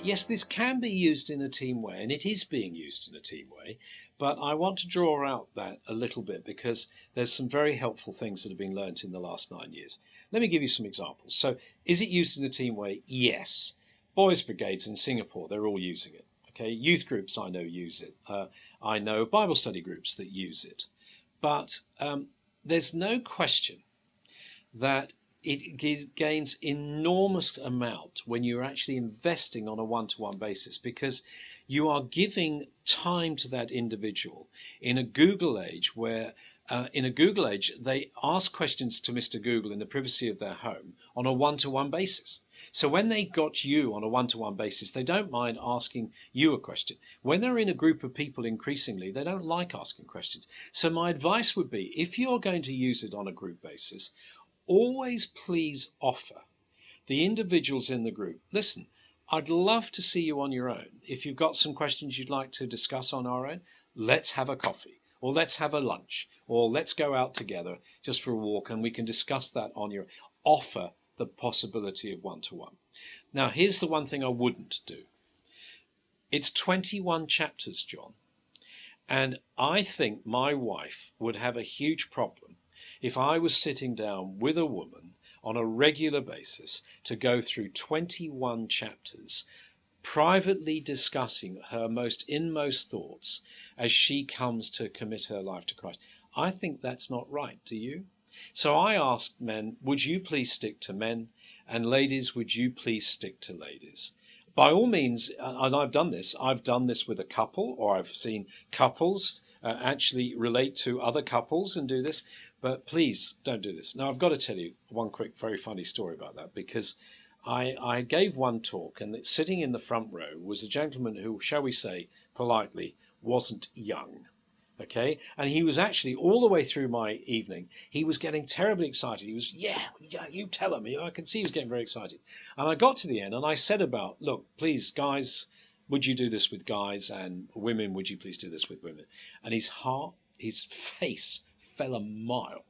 yes, this can be used in a team way, and it is being used in a team way, but I want to draw out that a little bit because there's some very helpful things that have been learnt in the last 9 years. Let me give you some examples. So, is it used in a team way? Yes. Boys' brigades in Singapore, they're all using it. Okay, youth groups I know use it. I know Bible study groups that use it. But there's no question that it gains enormous amount when you're actually investing on a one-to-one basis, because you are giving time to that individual in a Google age where they ask questions to Mr. Google in the privacy of their home on a one-to-one basis. So when they got you on a one-to-one basis, they don't mind asking you a question. When they're in a group of people, increasingly, they don't like asking questions. So my advice would be, if you're going to use it on a group basis, always please offer the individuals in the group, listen, I'd love to see you on your own. If you've got some questions you'd like to discuss on our own, let's have a coffee, or let's have a lunch, or let's go out together just for a walk and we can discuss that on your own. Offer the possibility of one-to-one. Now, here's the one thing I wouldn't do. It's 21 chapters, John, and I think my wife would have a huge problem if I was sitting down with a woman on a regular basis to go through 21 chapters, privately discussing her most inmost thoughts as she comes to commit her life to Christ. I think that's not right, do you? So I ask men, would you please stick to men? And ladies, would you please stick to ladies? By all means, and I've done this with a couple, or I've seen couples actually relate to other couples and do this, but please don't do this. Now, I've got to tell you one quick, very funny story about that, because I gave one talk, and sitting in the front row was a gentleman who, shall we say, politely, wasn't young. Okay, and he was actually, all the way through my evening, he was getting terribly excited. He was, yeah, you tell him. I could see he was getting very excited. And I got to the end and I said about, look, please, guys, would you do this with guys? And women, would you please do this with women? And his face fell a mile.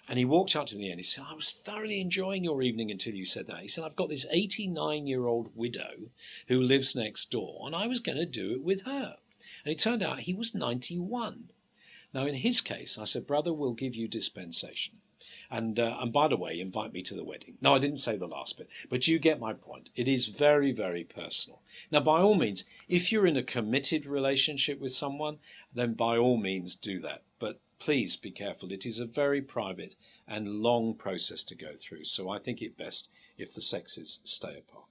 And he walked up to me and he said, I was thoroughly enjoying your evening until you said that. He said, I've got this 89-year-old widow who lives next door, and I was going to do it with her. And it turned out he was 91. Now, in his case, I said, brother, we'll give you dispensation. And by the way, invite me to the wedding. No, I didn't say the last bit, but you get my point. It is very, very personal. Now, by all means, if you're in a committed relationship with someone, then by all means do that. But please be careful. It is a very private and long process to go through. So I think it best if the sexes stay apart.